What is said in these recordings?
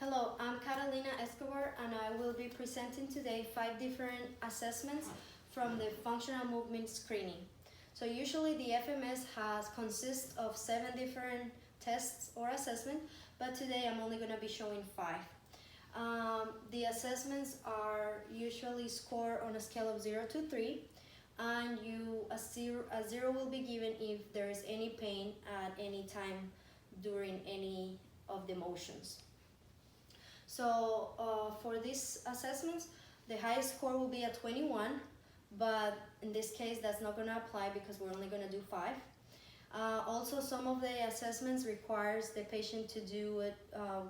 Hello, I'm Catalina Escobar and I will be presenting today 5 different assessments from the functional movement screening. So usually the FMS consists of 7 different tests or assessments, but today I'm only going to be showing 5. The assessments are usually scored on a scale of 0 to 3, and a zero will be given if there is any pain at any time during any of the motions. So for these assessments, the highest score will be a 21, but in this case that's not going to apply because we're only going to do 5. Also, some of the assessments requires the patient to do it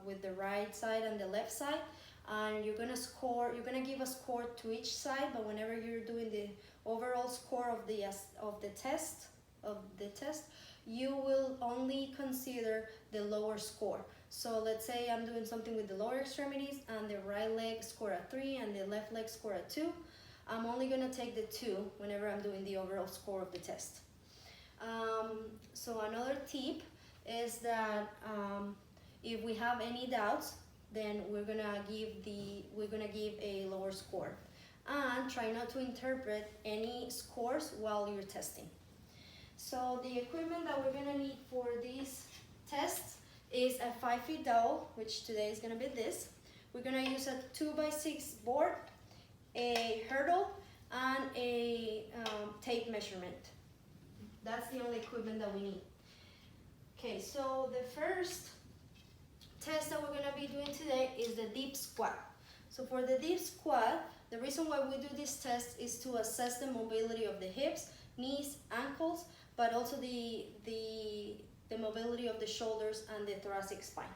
with the right side and the left side, and you're going to give a score to each side, but whenever you're doing the overall score of the test, you will only consider the lower score. So let's say I'm doing something with the lower extremities and the right leg score a 3 and the left leg score a 2. I'm only going to take the 2 whenever I'm doing the overall score of the test. So another tip is that if we have any doubts, then we're gonna give a lower score, and try not to interpret any scores while you're testing. So the equipment that we're gonna need for these tests is a 5-feet dowel, which today is gonna be this. We're gonna use a 2x6 board, a hurdle, and a tape measurement. That's the only equipment that we need. Okay, so the first test that we're gonna be doing today is the deep squat. So for the deep squat, the reason why we do this test is to assess the mobility of the hips, knees, ankles, but also the mobility of the shoulders and the thoracic spine.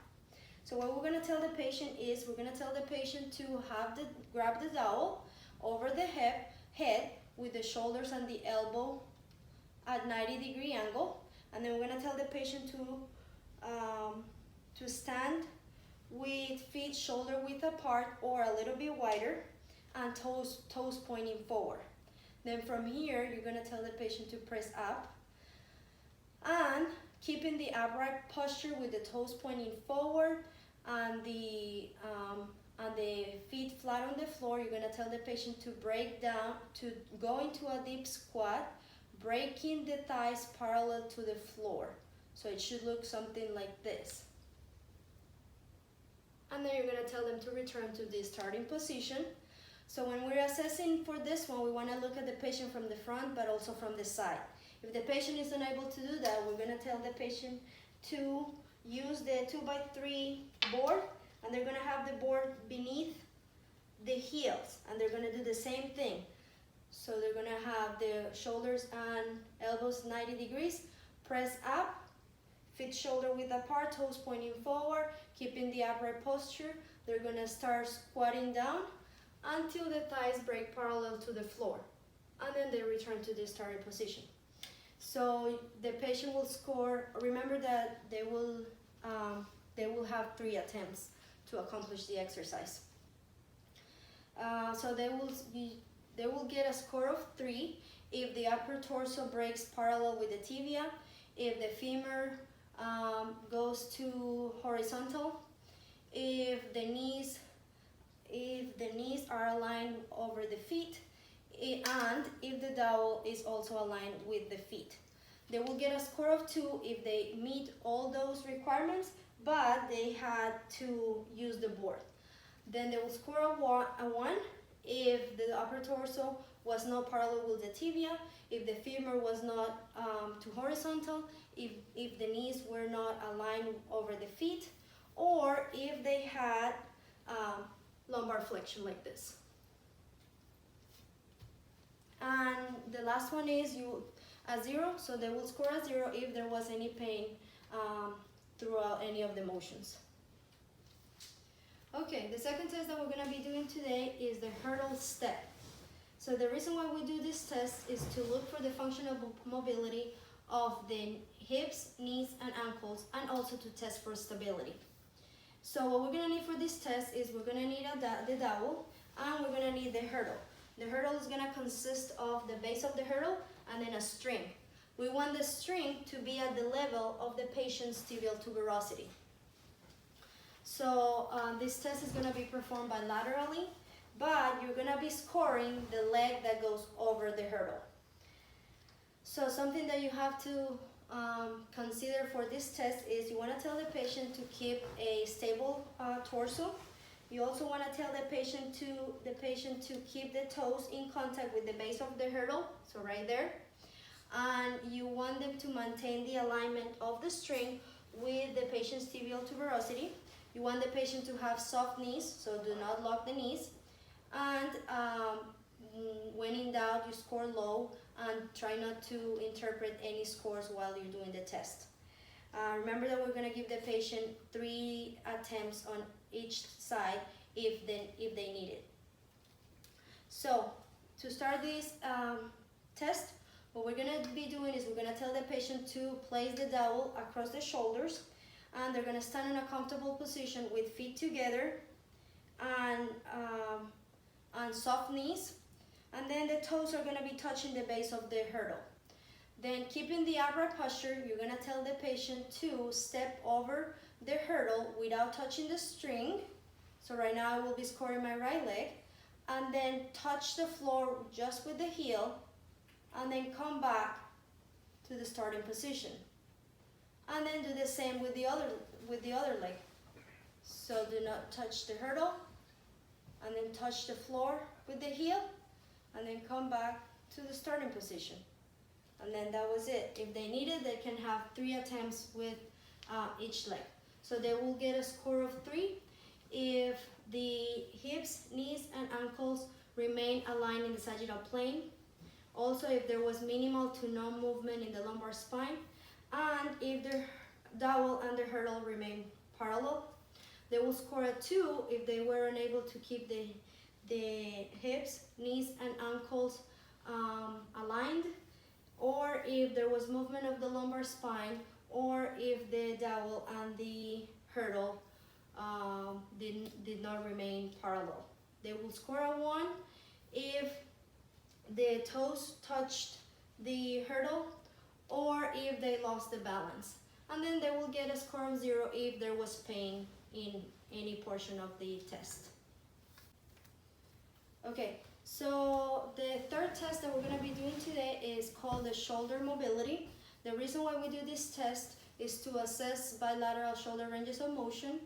So what we're gonna tell the patient is, we're gonna tell the patient to grab the dowel over the head with the shoulders and the elbow at 90-degree angle, and then we're gonna tell the patient to stand with feet shoulder width apart or a little bit wider and toes pointing forward. Then from here, you're gonna tell the patient to press up and keeping the upright posture with the toes pointing forward and the feet flat on the floor. You're gonna tell the patient to break down, to go into a deep squat, breaking the thighs parallel to the floor. So it should look something like this. And then you're gonna tell them to return to the starting position. So when we're assessing for this one, we wanna look at the patient from the front, but also from the side. If the patient is unable to do that, we're gonna tell the patient to use the 2x3 board, and they're gonna have the board beneath the heels, and they're gonna do the same thing. So they're gonna have the shoulders and elbows 90 degrees, press up, feet shoulder width apart, toes pointing forward, keeping the upright posture. They're gonna start squatting down until the thighs break parallel to the floor, and then they return to the starting position. So the patient will score. Remember that they will have 3 attempts to accomplish the exercise. So they will get a score of 3 if the upper torso breaks parallel with the tibia, if the femur goes to horizontal, if the knees are aligned over the feet, and if the dowel is also aligned with the feet. They will get a score of 2 if they meet all those requirements, but they had to use the board. Then they will score a 1 if the upper torso was not parallel with the tibia, if the femur was not to horizontal, if the knees were not aligned over the feet, or if they had lumbar flexion like this. And the last one is a 0, so they will score a 0 if there was any pain throughout any of the motions. Okay, the second test that we're going to be doing today is the hurdle step. So the reason why we do this test is to look for the functional mobility of the hips, knees, and ankles, and also to test for stability. So what we're going to need for this test is we're going to need the dowel, and we're going to need the hurdle. The hurdle is going to consist of the base of the hurdle and then a string. We want the string to be at the level of the patient's tibial tuberosity. So this test is going to be performed bilaterally, but you're going to be scoring the leg that goes over the hurdle. So something that you have to consider for this test is you want to tell the patient to keep a stable torso. You also want to tell the patient to keep the toes in contact with the base of the hurdle, so right there. And you want them to maintain the alignment of the string with the patient's tibial tuberosity. You want the patient to have soft knees, so do not lock the knees. And when in doubt, you score low and try not to interpret any scores while you're doing the test. Remember that we're going to give the patient 3 attempts on each side if they need it. So to start this test, what we're going to be doing is we're going to tell the patient to place the dowel across the shoulders, and they're going to stand in a comfortable position with feet together and soft knees, and then the toes are going to be touching the base of the hurdle. Then, keeping the upright posture, you're going to tell the patient to step over the hurdle without touching the string. So right now I will be scoring my right leg, and then touch the floor just with the heel, and then come back to the starting position. And then do the same with the other leg. So do not touch the hurdle, and then touch the floor with the heel, and then come back to the starting position. And then that was it. If they need it, they can have 3 attempts with each leg. So they will get a score of 3 if the hips, knees, and ankles remain aligned in the sagittal plane. Also, if there was minimal to no movement in the lumbar spine, and if the dowel and the hurdle remain parallel. They will score a 2 if they were unable to keep the hips, knees, and ankles aligned, or if there was movement of the lumbar spine, or if the dowel and the hurdle did not remain parallel. They will score a 1 if the toes touched the hurdle, or if they lost the balance. And then they will get a score of 0 if there was pain in any portion of the test. Okay, so the third test that we're going to be doing today is called the shoulder mobility. The reason why we do this test is to assess bilateral shoulder ranges of motion,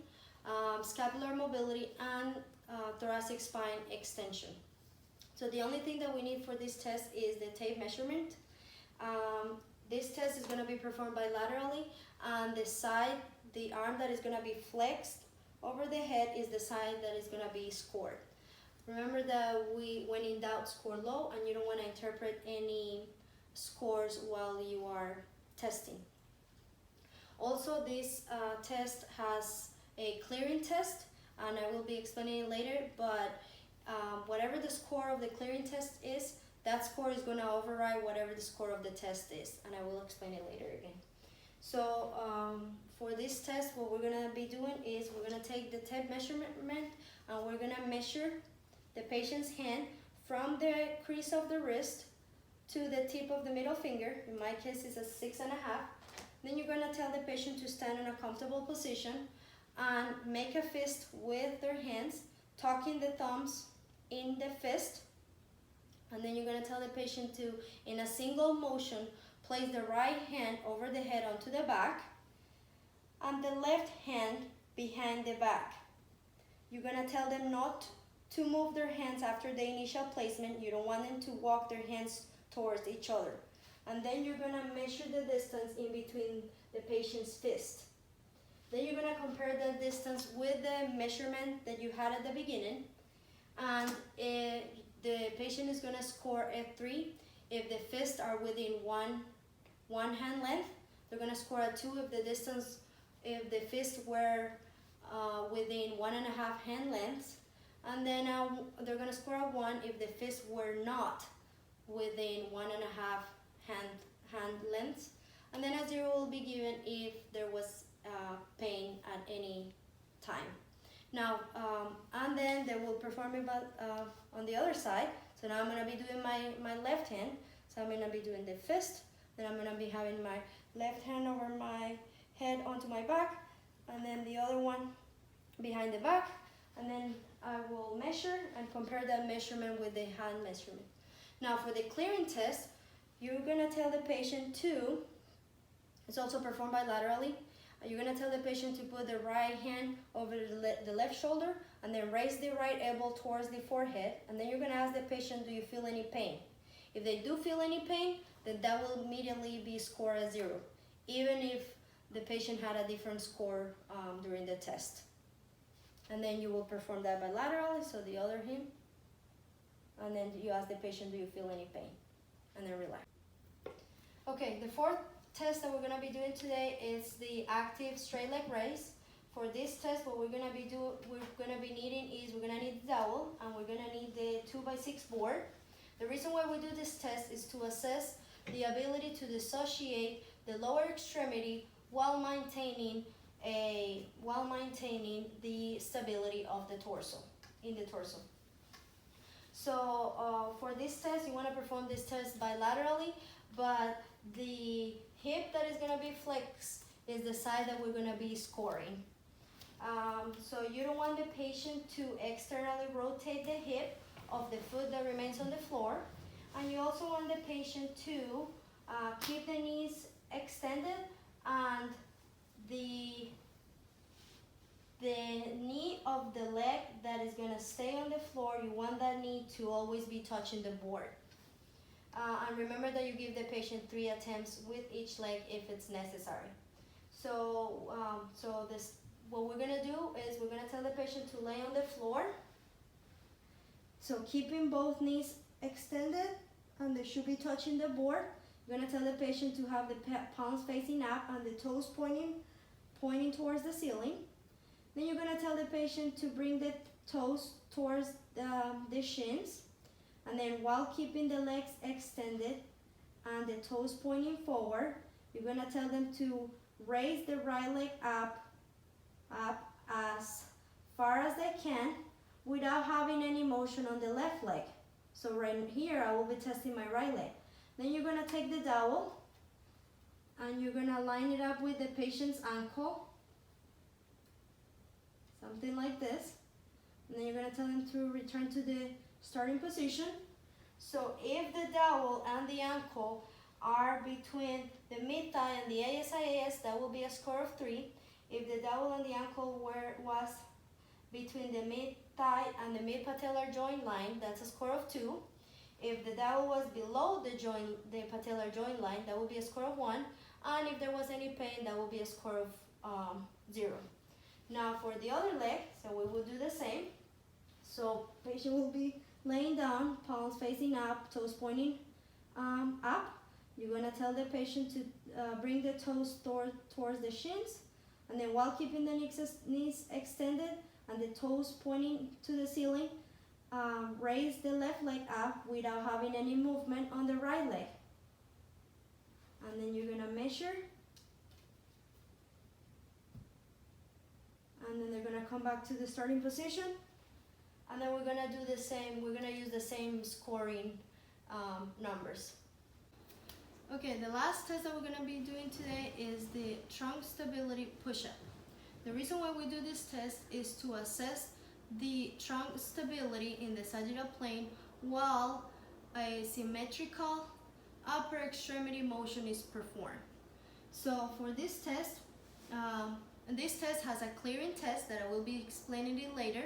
scapular mobility, and thoracic spine extension. So the only thing that we need for this test is the tape measurement. This test is going to be performed bilaterally, and the arm that is going to be flexed over the head is the side that is going to be scored. Remember that when in doubt, score low, and you don't want to interpret any scores while you are testing. Also, this test has a clearing test, and I will be explaining it later, but whatever the score of the clearing test is, that score is going to override whatever the score of the test is, and I will explain it later again. So for this test, what we're going to be doing is we're going to take the tape measurement, and we're going to measure the patient's hand from the crease of the wrist to the tip of the middle finger. In my case, it's a 6.5. Then you're going to tell the patient to stand in a comfortable position and make a fist with their hands, tucking the thumbs in the fist. And then you're going to tell the patient to, in a single motion, place the right hand over the head onto the back and the left hand behind the back. You're going to tell them not to move their hands after the initial placement. You don't want them to walk their hands towards each other. And then you're going to measure the distance in between the patient's fist. Then you're going to compare the distance with the measurement that you had at the beginning. And the patient is going to score a 3 if the fists are within one hand length. They're going to score a 2 if the fists were within 1.5 hand lengths. And then they're going to score a 1 if the fists were not within 1.5 hand lengths. And then a 0 will be given if there was pain at any time. Now, and then they will perform it on the other side. So now I'm going to be doing my left hand. So I'm going to be doing the fist. Then I'm going to be having my left hand over my head onto my back. And then the other one behind the back, and then I will measure and compare that measurement with the hand measurement. Now for the clearing test, you're gonna tell the patient to, it's also performed bilaterally, you're gonna tell the patient to put the right hand over the left shoulder and then raise the right elbow towards the forehead, and then you're gonna ask the patient, do you feel any pain? If they do feel any pain, then that will immediately be scored as 0, even if the patient had a different score during the test. And then you will perform that bilaterally, so the other hand, and then you ask the patient, do you feel any pain? And then relax. Okay, the fourth test that we're gonna be doing today is the active straight leg raise. For this test, what we're gonna be needing is we're gonna need the dowel and we're gonna need the 2x6 board. The reason why we do this test is to assess the ability to dissociate the lower extremity while maintaining the stability of the torso, in the torso. So for this test, you want to perform this test bilaterally, but the hip that is going to be flexed is the side that we're going to be scoring. So you don't want the patient to externally rotate the hip of the foot that remains on the floor, and you also want the patient to keep the knees extended, and the knee of the leg that is going to stay on the floor, you want that knee to always be touching the board. And remember that you give the patient 3 attempts with each leg if it's necessary. So, what we're going to do is we're going to tell the patient to lay on the floor. So keeping both knees extended and they should be touching the board. You're going to tell the patient to have the palms facing up and the toes pointing towards the ceiling. Then you're going to tell the patient to bring the toes towards the shins, and then while keeping the legs extended and the toes pointing forward, you're going to tell them to raise the right leg up as far as they can without having any motion on the left leg. So right here I will be testing my right leg. Then you're going to take the dowel and you're going to line it up with the patient's ankle, something like this. And then you're going to tell them to return to the starting position. So if the dowel and the ankle are between the mid-thigh and the ASIAS, that will be a score of 3. If the dowel and the ankle was between the mid-thigh and the mid-patellar joint line, that's a score of 2. If the dowel was below the patellar joint line, that will be a score of 1. And if there was any pain, that will be a score of 0. Now for the other leg, so we will do the same. So patient will be laying down, palms facing up, toes pointing up. You're going to tell the patient to bring the toes towards the shins, and then while keeping the knees extended and the toes pointing to the ceiling, raise the left leg up without having any movement on the right leg. And then you're going to measure, and then they're going to come back to the starting position, and then we're going to do the same. We're going to use the same scoring numbers. Okay, the last test that we're going to be doing today is the trunk stability push-up. The reason why we do this test is to assess the trunk stability in the sagittal plane while a symmetrical upper extremity motion is performed. So for this test has a clearing test that I will be explaining it later,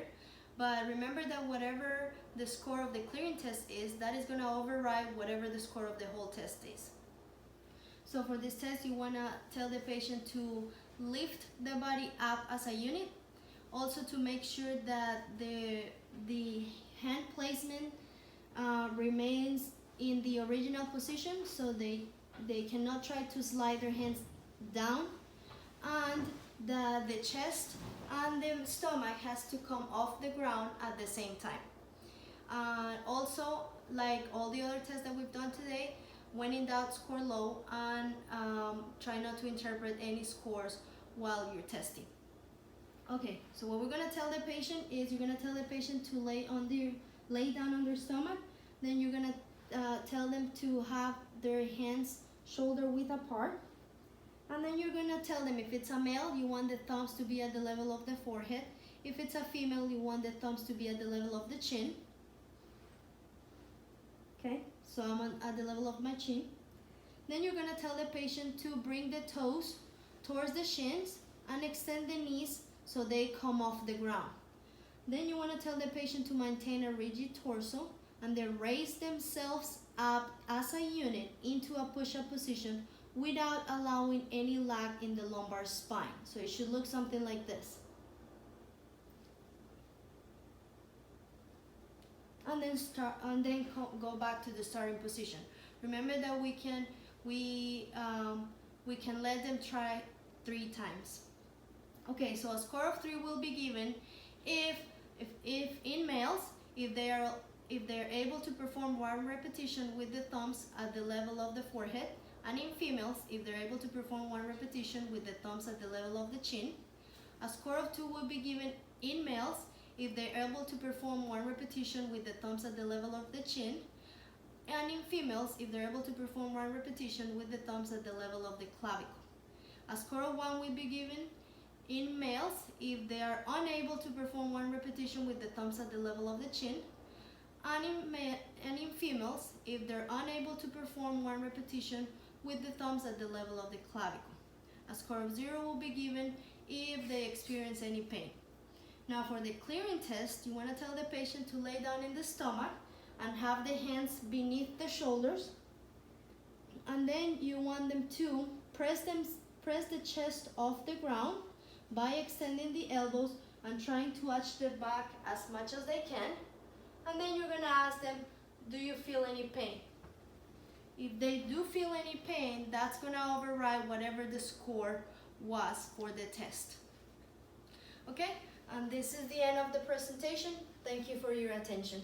but remember that whatever the score of the clearing test is, that is going to override whatever the score of the whole test is. So for this test, you want to tell the patient to lift the body up as a unit. Also to make sure that the hand placement remains in the original position, so they cannot try to slide their hands down, and the chest and the stomach has to come off the ground at the same time. Also, like all the other tests that we've done today, when in doubt, score low, and try not to interpret any scores while you're testing. Okay, so what we're going to tell the patient is you're going to tell the patient to lay down on their stomach. Then you're going to tell them to have their hands shoulder width apart. And then you're gonna tell them if it's a male, you want the thumbs to be at the level of the forehead. If it's a female, you want the thumbs to be at the level of the chin. Okay, so I'm at the level of my chin. Then you're gonna tell the patient to bring the toes towards the shins and extend the knees so they come off the ground. Then you wanna tell the patient to maintain a rigid torso and then raise themselves up as a unit into a push-up position without allowing any lag in the lumbar spine. So it should look something like this. And then go back to the starting position. Remember that we can let them try 3 times. Okay, so a score of 3 will be given if in males, if they're able to perform 1 repetition with the thumbs at the level of the forehead, and in females, if they're able to perform 1 repetition with the thumbs at the level of the chin. A score of 2 will be given in males if they're able to perform 1 repetition with the thumbs at the level of the chin, and in females, if they're able to perform 1 repetition with the thumbs at the level of the clavicle. A score of 1 will be given in males if they are unable to perform 1 repetition with the thumbs at the level of the chin, and in females if they're unable to perform 1 repetition with the thumbs at the level of the clavicle. A score of 0 will be given if they experience any pain. Now for the clearing test, you want to tell the patient to lay down in the stomach and have the hands beneath the shoulders, and then you want them to press the chest off the ground by extending the elbows and trying to arch the back as much as they can. And then you're going to ask them, do you feel any pain? If they do feel any pain, that's going to override whatever the score was for the test. Okay, and this is the end of the presentation. Thank you for your attention.